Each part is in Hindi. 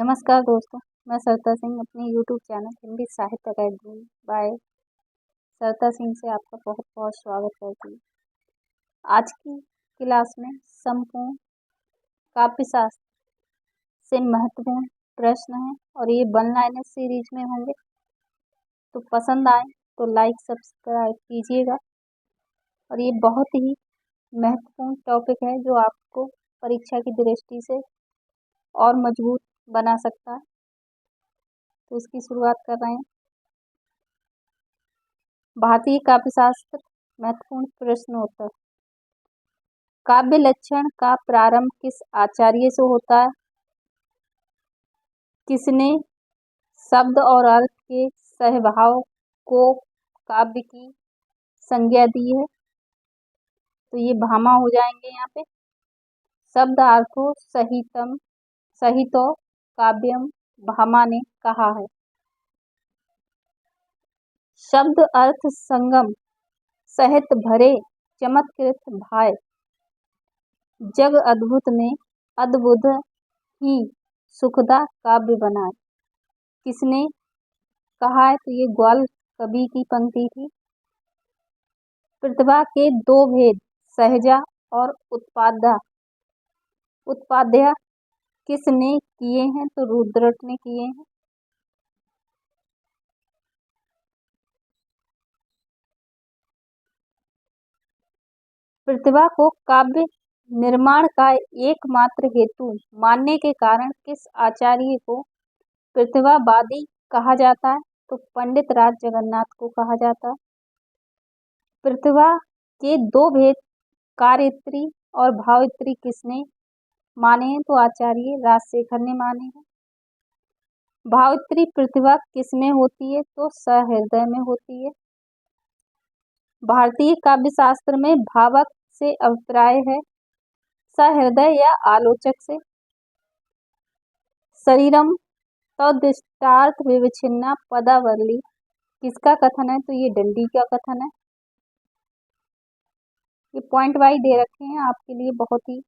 नमस्कार दोस्तों, मैं सरिता सिंह अपने यूट्यूब चैनल हिंदी साहित्य अकेडमी बाय सरिता सिंह से आपका बहुत बहुत स्वागत करती हूँ। आज की क्लास में संपूर्ण काव्यशास्त्र से महत्वपूर्ण प्रश्न हैं और ये वन लाइनर सीरीज में होंगे। तो पसंद आए तो लाइक सब्सक्राइब कीजिएगा। और ये बहुत ही महत्वपूर्ण टॉपिक है जो आपको परीक्षा की दृष्टि से और मजबूत बना सकता है। तो इसकी शुरुआत कर रहे हैं। भारतीय काव्यशास्त्र महत्वपूर्ण प्रश्नोत्तर। काव्य लक्षण का प्रारंभ किस आचार्य से होता है? किसने शब्द और अर्थ के सहभाव को काव्य की संज्ञा दी है? तो ये भामा हो जाएंगे यहाँ पे। शब्द अर्थो सहितो काव्यम भामा ने कहा है। शब्द अर्थ संगम सहित भरे चमत्कृत भाय जग अद्भुत में अद्भुत ही सुखदा काव्य बनाए। किसने कहा है? तो ये ग्वाल कवि की पंक्ति थी। प्रतिभा के दो भेद सहजा और उत्पाद्य किसने किए हैं? तो रुद्रट ने किए हैं। प्रतिभा को काव्य निर्माण का एकमात्र हेतु मानने के कारण किस आचार्य को प्रतिभावादी कहा जाता है? तो पंडित राज जगन्नाथ को कहा जाता है। प्रतिभा के दो भेद कार्यत्री और भावत्री किसने माने हैं? तो आचार्य राजशेखर ने माने हैं। भावत्री प्रतिभा किसमें होती है? तो सहृदय में होती है। भारतीय काव्यशास्त्र में भावक से अभिप्राय है सहृदय या आलोचक से। शरीरम तद्दृष्टार्थ विवच्छिन्ना पदावली किसका कथन है? तो ये डंडी का कथन है। ये पॉइंट वाइज दे रखे हैं, आपके लिए बहुत ही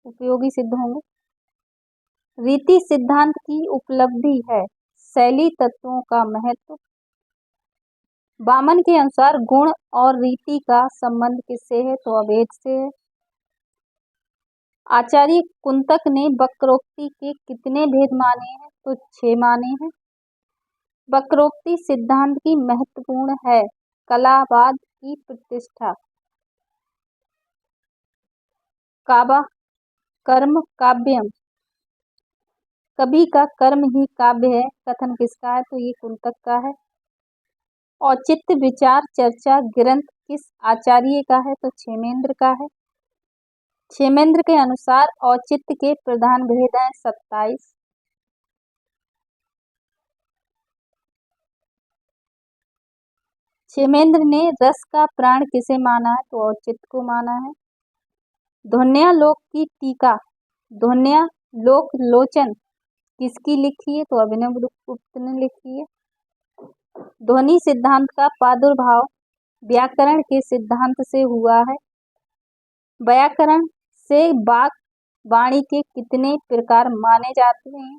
उपयोगी सिद्ध होंगे। रीति सिद्धांत की उपलब्धि है शैली तत्वों का महत्व। वामन के अनुसार गुण और रीति का संबंध किससे है? तो अभेद से है। आचार्य कुंतक ने वक्रोक्ति के कितने भेद माने हैं? तो 6 माने हैं। वक्रोक्ति सिद्धांत की महत्वपूर्ण है कलावाद की प्रतिष्ठा। काबा कर्म काव्यम कवि का कर्म ही काव्य है कथन किसका है? तो ये कुंतक का है। औचित्य विचार चर्चा ग्रंथ किस आचार्य का है? तो क्षेमेंद्र का है। क्षेमेंद्र के अनुसार औचित्य के प्रधान भेद हैं 27। क्षेमेंद्र ने रस का प्राण किसे माना है? तो औचित्य को माना है। ध्वन्यालोक की टीका ध्वन्यालोक लोचन किसकी लिखी है? तो अभिनव गुप्त ने लिखी है। ध्वनि सिद्धांत का प्रादुर्भाव व्याकरण के सिद्धांत से हुआ है। व्याकरण से वाक वाणी के कितने प्रकार माने जाते हैं?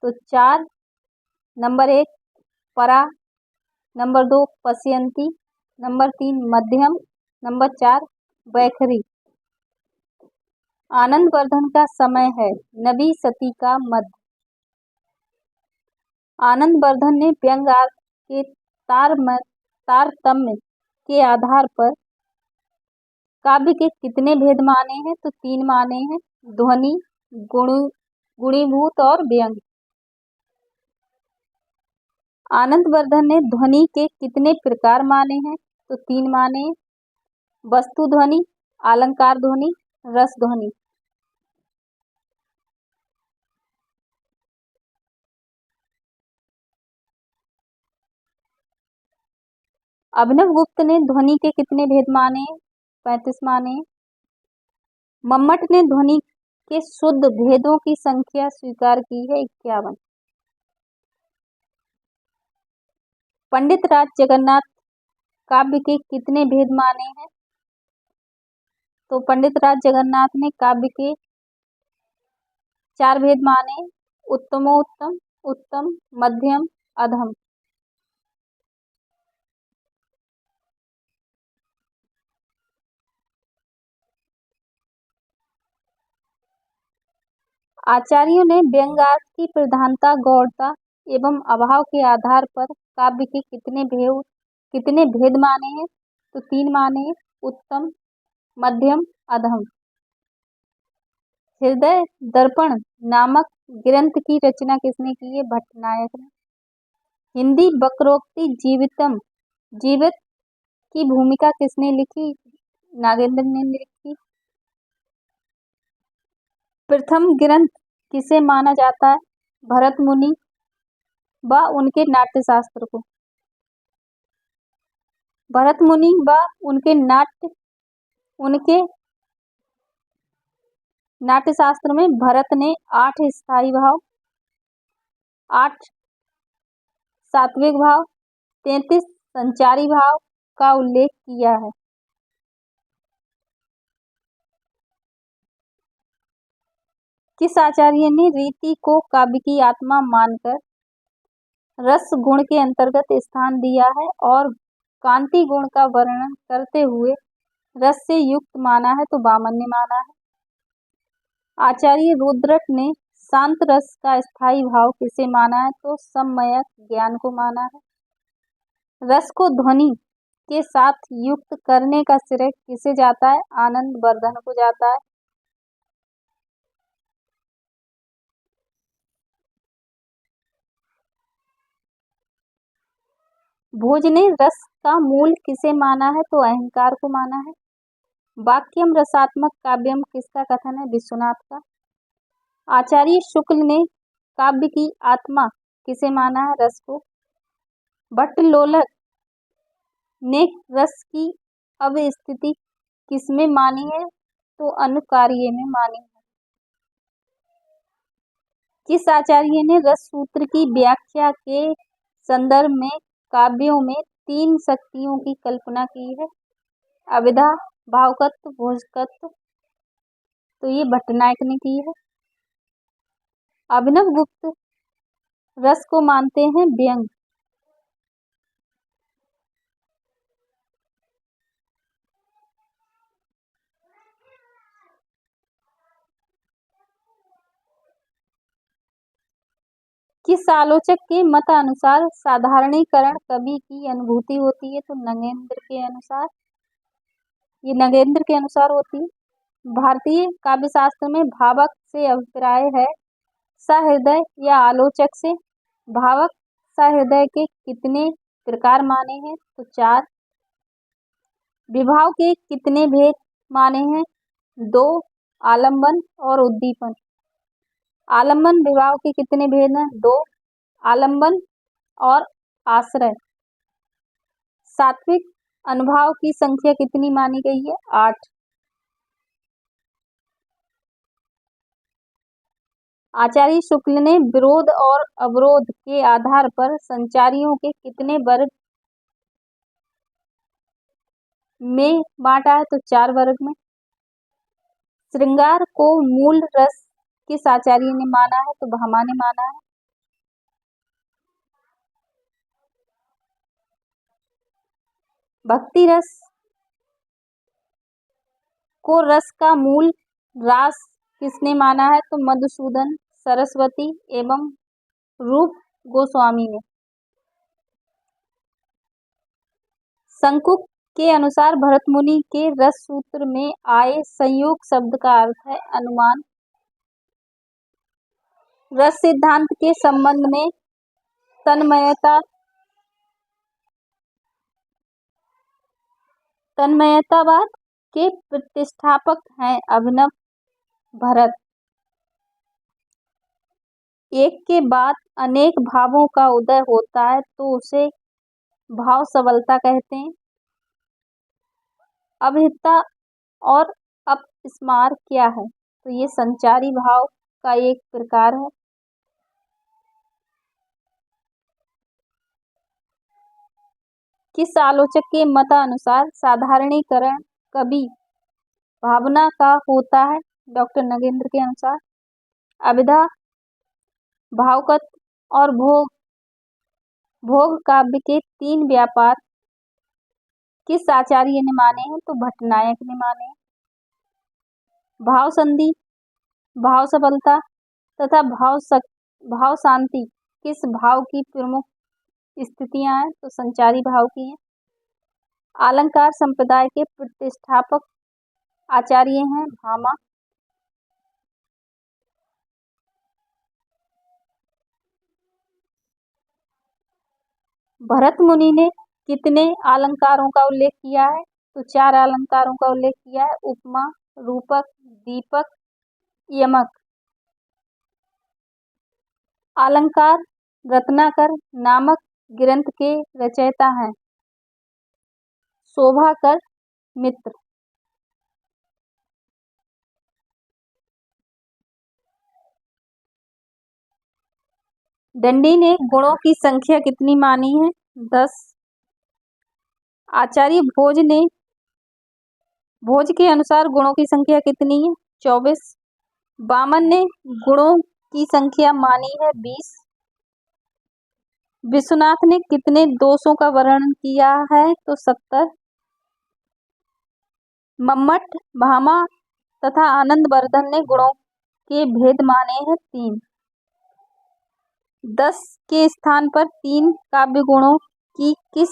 तो 4। नंबर 1 परा, नंबर 2 पश्यंती, नंबर 3 मध्यम, नंबर 4 वैखरी। आनंदवर्धन का समय है नवी सती का मध्य। आनंदवर्धन ने व्यंग्यार्थ के तारतम्य के आधार पर काव्य के कितने भेद माने हैं? तो 3 माने हैं। ध्वनि गुणीभूत और व्यंग्य। आनंदवर्धन ने ध्वनि के कितने प्रकार माने हैं? तो 3 माने हैं। वस्तु ध्वनि, अलंकार ध्वनि, रस ध्वनि। अभिनव गुप्त ने ध्वनि के कितने भेद माने? 35 माने। मम्मट ने ध्वनि के शुद्ध भेदों की संख्या स्वीकार की है 51। पंडित राज जगन्नाथ काव्य के कितने भेद माने हैं? तो पंडित राज जगन्नाथ ने काव्य के चार भेद माने, उत्तमोत्तम, उत्तम, मध्यम, अधम। आचार्यों ने व्यंग्यार्थ की प्रधानता, गौरता एवं अभाव के आधार पर काव्य के कितने भेद माने हैं? तो तीन माने हैं, उत्तम, मध्यम, अधम। हृदय दर्पण नामक ग्रंथ की रचना किसने की है? भट्टनायक ने। हिंदी वक्रोक्ति जीवित की भूमिका किसने लिखी? नागेंद्र ने लिखी। प्रथम ग्रंथ किसे माना जाता है? भरत मुनि व उनके नाट्यशास्त्र को। भरत मुनि व उनके नाट्यशास्त्र में भरत ने 8 स्थायी भाव, 8 सात्विक भाव, 33 संचारी भाव का उल्लेख किया है। किस आचार्य ने रीति को काव्य की आत्मा मानकर रस गुण के अंतर्गत स्थान दिया है और कांति गुण का वर्णन करते हुए रस से युक्त माना है? तो वामन ने माना है। आचार्य रुद्रट ने शांत रस का स्थायी भाव किसे माना है? तो सम्यक ज्ञान को माना है। रस को ध्वनि के साथ युक्त करने का श्रेय किसे जाता है? आनंद वर्धन को जाता है। भोज ने रस का मूल किसे माना है? तो अहंकार को माना है। वाक्यम रसात्मक काव्यम किसका कथन है? विश्वनाथ का। आचार्य शुक्ल ने काव्य की आत्मा किसे माना है? रस को। भट्टलोलक ने रस की अवस्थिति किसमें मानी है? तो अनुकार्य में मानी है। किस आचार्य ने रस सूत्र की व्याख्या के संदर्भ में काव्यों में 3 शक्तियों की कल्पना की है? अविधा, भावकत्व, भोजकत्व। तो ये भट्टनायक ने की है। अभिनव गुप्त रस को मानते हैं व्यंग। किस आलोचक के मत अनुसार साधारणीकरण कवि की अनुभूति होती है? तो नगेंद्र के अनुसार। ये नगेंद्र के अनुसार होती है। भारतीय काव्यशास्त्र में भावक से अभिप्राय है सहृदय या आलोचक से। भावक सहृदय के कितने प्रकार माने हैं? तो 4। विभाव के कितने भेद माने हैं? 2, आलंबन और उद्दीपन। आलंबन विभाव के कितने भेद हैं? 2, आलंबन और आश्रय। सात्विक अनुभाव की संख्या कितनी मानी गई है? 8। आचार्य शुक्ल ने विरोध और अवरोध के आधार पर संचारियों के कितने वर्ग में बांटा है? तो 4 वर्ग में। श्रृंगार को मूल रस किस आचार्य ने माना है? तो भामा ने माना है। भक्ति रस को रस का मूल रास किसने माना है? तो मधुसूदन सरस्वती एवं रूप गोस्वामी ने। शंकुक के अनुसार भरत मुनि के रस सूत्र में आए संयोग शब्द का अर्थ है अनुमान। रस सिद्धांत के संबंध में तन्मयतावाद के प्रतिष्ठापक हैं अभिनव भरत। एक के बाद अनेक भावों का उदय होता है तो उसे भाव सबलता कहते हैं। अभिहिता और अपस्मार क्या है? तो ये संचारी भाव का एक प्रकार है। किस आलोचक के मतानुसार साधारणीकरण कवि भावना का होता है? डॉक्टर नगेंद्र के अनुसार। अभिधा, भावगत और भोग काव्य के 3 व्यापार किस आचार्य ने माने हैं? तो भट्टनायक ने माने हैं। भाव संधि, भाव सफलता तथा भाव शांति किस भाव की प्रमुख स्थितियां हैं? तो संचारी भाव की हैं। अलंकार संप्रदाय के प्रतिष्ठापक आचार्य हैं भामा। भरत मुनि ने कितने अलंकारों का उल्लेख किया है? तो 4 अलंकारों का उल्लेख किया है, उपमा, रूपक, दीपक, यमक। अलंकार रत्नाकर नामक ग्रंथ के रचयिता हैं शोभाकर मित्र। दंडी ने गुणों की संख्या कितनी मानी है? 10। आचार्य भोज के अनुसार गुणों की संख्या कितनी है? 24। वामन ने गुणों की संख्या मानी है 20। विश्वनाथ ने कितने दोषों का वर्णन किया है? तो 70। मम्मट, भामा तथा आनंदवर्धन ने गुणों के भेद माने हैं 3। 10 के स्थान पर 3 काव्य गुणों की किस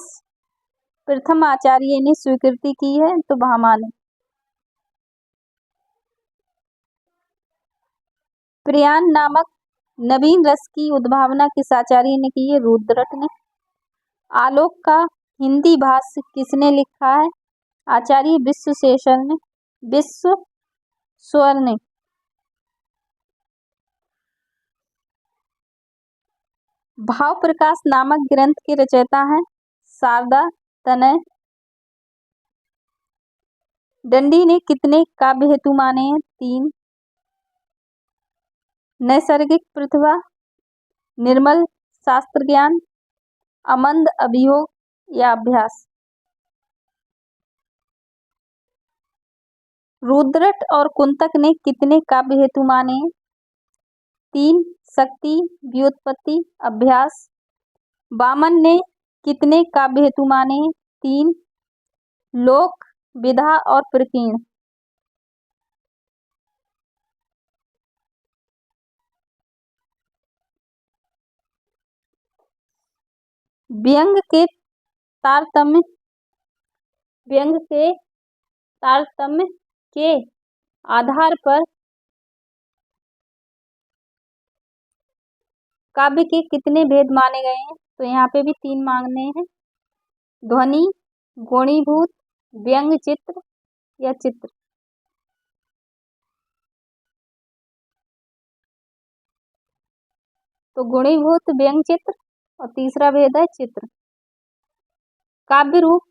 प्रथम आचार्य ने स्वीकृति की है? तो भामा ने। प्रयाण नामक नवीन रस की उद्भावना किस आचार्य ने की है? रुद्रट ने। आलोक का हिंदी भाष्य किसने लिखा है? आचार्य विश्वेश्वर ने। भाव प्रकाश नामक ग्रंथ के रचयिता हैं शारदा तनय। दंडी ने कितने काव्य हेतु माने हैं? 3। नैसर्गिक प्रतिभा, निर्मल शास्त्र ज्ञान, अमंद अभियोग या अभ्यास। रुद्रट और कुंतक ने कितने काव्य हेतु माने हैं? 3। शक्ति, व्युत्पत्ति, अभ्यास। वामन ने कितने काव्य हेतु माने हैं? 3। लोक, विधा और प्रकीर्ण। व्यंग के तारतम्य के आधार पर काव्य के कितने भेद माने गए हैं? तो यहाँ पे भी 3 मांगने हैं, ध्वनि, गुणीभूत, व्यंग चित्र या चित्र। तो गुणीभूत, व्यंग चित्र और तीसरा भेद है चित्र। काव्य रूप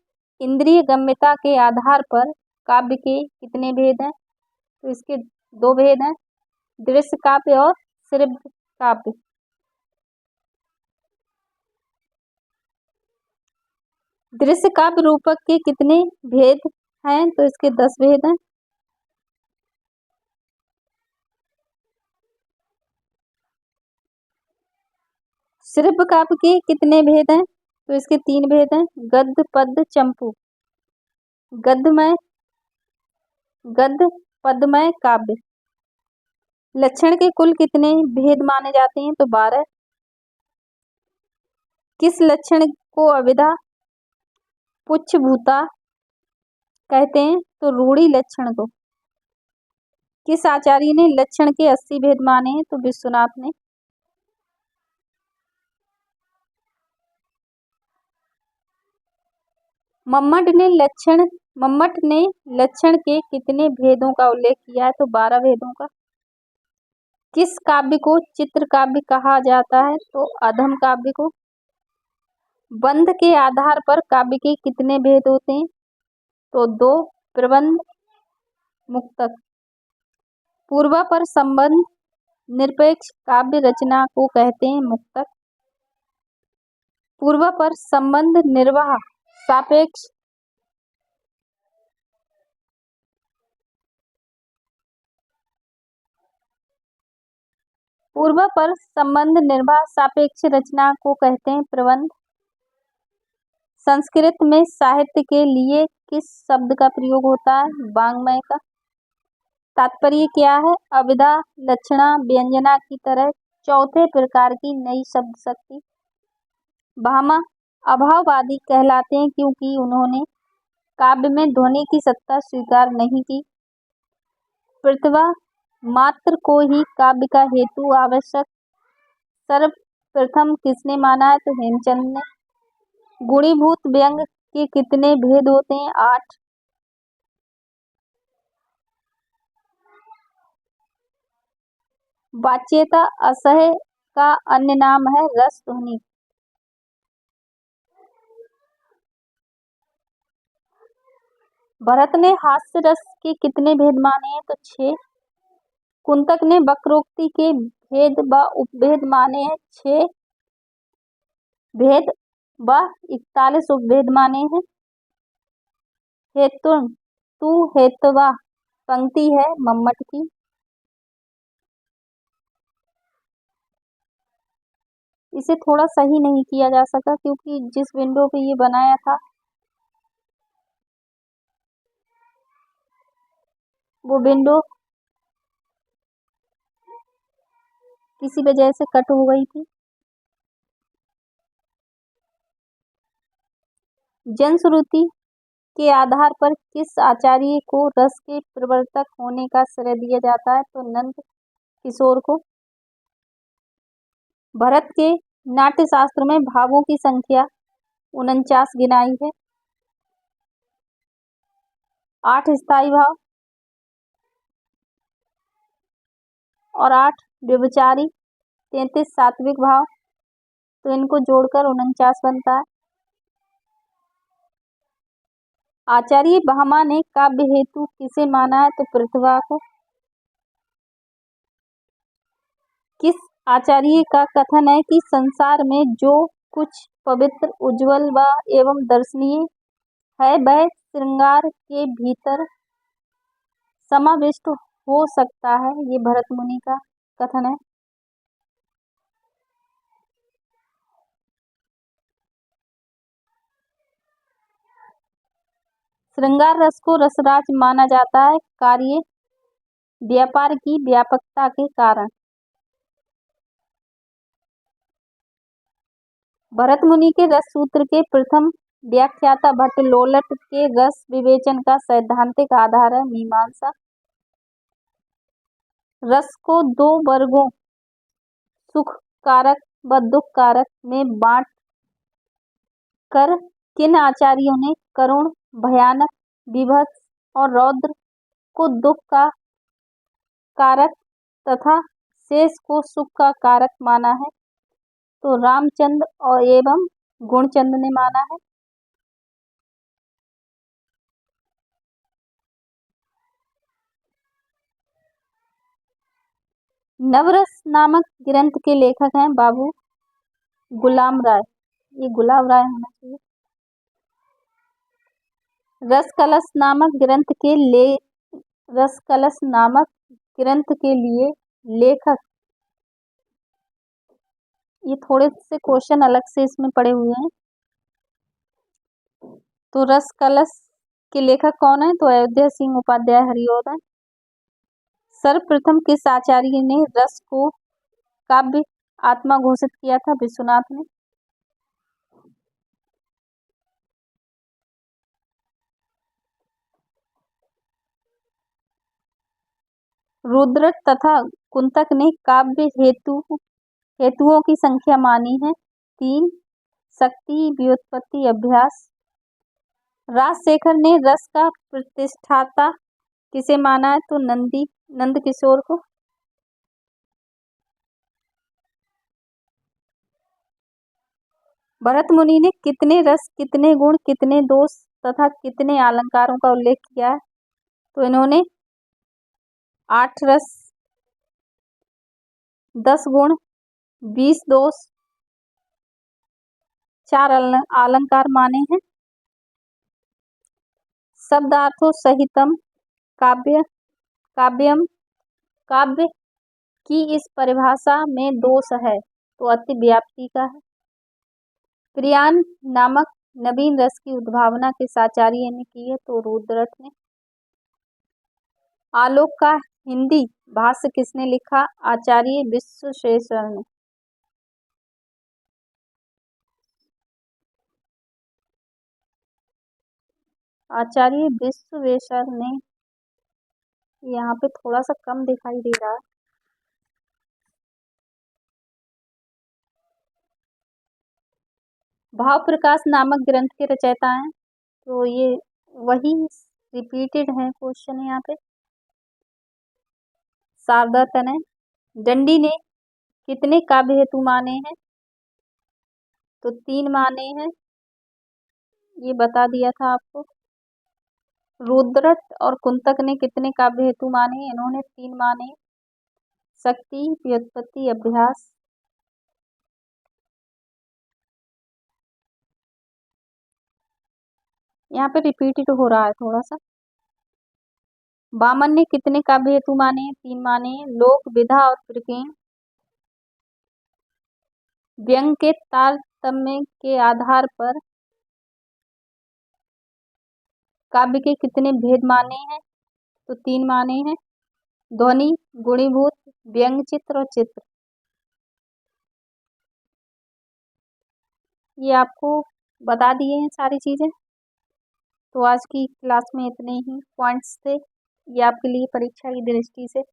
इंद्रिय गम्यता के आधार पर काव्य के कितने भेद हैं? तो इसके 2 भेद हैं, दृश्य काव्य और श्रव्य काव्य। दृश्य काव्य रूपक के कितने भेद हैं? तो इसके 10 भेद हैं। श्रव्य काव्य के कितने भेद हैं? तो इसके 3 भेद हैं, गद्य, पद्य, चंपू। गद्य पद्यमय काव्य। लक्षण के कुल कितने भेद माने जाते हैं? तो 12। किस लक्षण को अभिधा पुच्छभूता कहते हैं? तो रूढ़ी लक्षण को। किस आचार्य ने लक्षण के 80 भेद माने हैं? तो विश्वनाथ ने। मम्मट ने लक्षण के कितने भेदों का उल्लेख किया है? तो 12 भेदों का। किस काव्य को चित्र काव्य कहा जाता है? तो अधम काव्य को। बंध के आधार पर काव्य के कितने भेद होते हैं? तो 2, प्रबंध, मुक्तक। पूर्वापर संबंध निरपेक्ष काव्य रचना को कहते हैं मुक्तक। पूर्वापर संबंध निर्वाह सापेक्ष पूर्व पर संबंध निर्भर सापेक्ष रचना को कहते हैं प्रबंध। संस्कृत में साहित्य के लिए किस शब्द का प्रयोग होता है? वाङ्मय का। तात्पर्य क्या है? अभिधा, लक्षणा, व्यंजना की तरह चौथे प्रकार की नई शब्द शक्ति। भामा अभाववादी कहलाते हैं क्योंकि उन्होंने काव्य में ध्वनि की सत्ता स्वीकार नहीं की। प्रतिभा मात्र को ही काव्य का हेतु आवश्यक सर्वप्रथम किसने माना है? तो हेमचंद ने। गुणीभूत व्यंग के कितने भेद होते हैं? 8। वाच्यता असह्य का अन्य नाम है रस ध्वनि। भरत ने हास्य रस के कितने भेद माने हैं? तो 6। कुंतक ने वक्रोक्ति के भेद व उपभेद माने हैं? 6 भेद व 41 उपभेद माने हैं। हेतु तू हेतवा पंक्ति है मम्मट की। इसे थोड़ा सही नहीं किया जा सका क्योंकि जिस विंडो पे ये बनाया था वो विंडो किसी वजह से कट हो गई थी। जनश्रुति के आधार पर किस आचार्य को रस के प्रवर्तक होने का श्रेय दिया जाता है? तो नंद किशोर को। भरत के नाट्यशास्त्र में भावों की संख्या 49 गिनाई है। 8 स्थायी भाव और 8 व्यभिचारी, 33 सात्विक भाव, तो इनको जोड़कर 49 बनता है। आचार्य भामा ने काव्य हेतु किसे माना है? तो प्रतिभा को। किस आचार्य का कथन है कि संसार में जो कुछ पवित्र, उज्ज्वल व एवं दर्शनीय है वह श्रृंगार के भीतर समाविष्ट हो सकता है? ये भरत मुनि का कथन है। श्रृंगार रस को रसराज माना जाता है कार्य व्यापार की व्यापकता के कारण। भरत मुनि के रस सूत्र के प्रथम व्याख्याता भट्टलोलट के रस विवेचन का सैद्धांतिक आधार है मीमांसा। रस को 2 वर्गों सुख कारक व दुख कारक में बांट कर किन आचार्यों ने करुण, भयानक, विभत्स और रौद्र को दुख का कारक तथा शेष को सुख का कारक माना है? तो रामचंद्र और एवं गुणचंद ने माना है। नवरस नामक ग्रंथ के लेखक हैं बाबू गुलाम राय। ये गुलाब राय होना चाहिए। रसकलश नामक ग्रंथ के लिए लेखक, ये थोड़े से क्वेश्चन अलग से इसमें पड़े हुए हैं। तो रसकलश के लेखक कौन है? तो अयोध्या सिंह उपाध्याय हरिऔध। सर्वप्रथम किस आचार्य ने रस को काव्य आत्मा घोषित किया था? विश्वनाथ ने। रुद्रट तथा कुंतक ने काव्य हेतुओं की संख्या मानी है 3। शक्ति, व्युत्पत्ति, अभ्यास। राजशेखर ने रस का प्रतिष्ठाता किसे माना है? तो नंद किशोर को। भरत मुनि ने कितने रस, कितने गुण, कितने दोष तथा कितने अलंकारों का उल्लेख किया है? तो इन्होंने 8 रस, 10 गुण, 20 दोष, 4 अलंकार माने हैं। शब्दार्थों सहितम काव्य कि इस परिभाषा में दोष है तो अतिव्याप्ति का है। क्रियान नामक नवीन रस की उद्भावना किस आचार्य ने की है तो रुद्रट ने। आलोक का हिंदी भाष्य किसने लिखा? आचार्य विश्वेश्वर ने। आचार्य विश्वेश्वर ने। यहाँ पे थोड़ा सा कम दिखाई दे रहा है। भाव प्रकाश नामक ग्रंथ के रचयिता हैं तो ये वही रिपीटेड है क्वेश्चन यहाँ पे। शारदा तनय। दंडी ने कितने काव्य हेतु माने हैं तो 3 माने हैं, ये बता दिया था आपको। रुद्रट और कुंतक ने कितने काव्य हेतु माने? इन्होंने 3 माने। शक्ति, व्युत्पत्ति, अभ्यास। यहाँ पे रिपीटेड हो रहा है थोड़ा सा। वामन ने कितने काव्य हेतु माने? 3 माने। लोक, विधा और प्रकीर्ण। व्यंग के तारतम्य के आधार पर काव्य के कितने भेद माने हैं तो 3 माने हैं। ध्वनि, गुणीभूत, व्यंग चित्र और चित्र। ये आपको बता दिए हैं सारी चीजें। तो आज की क्लास में इतने ही पॉइंट्स थे। ये आपके लिए परीक्षा की दृष्टि से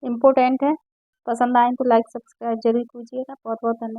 इम्पोर्टेंट है। पसंद आए तो लाइक सब्सक्राइब जरूर कीजिएगा। बहुत बहुत धन्यवाद।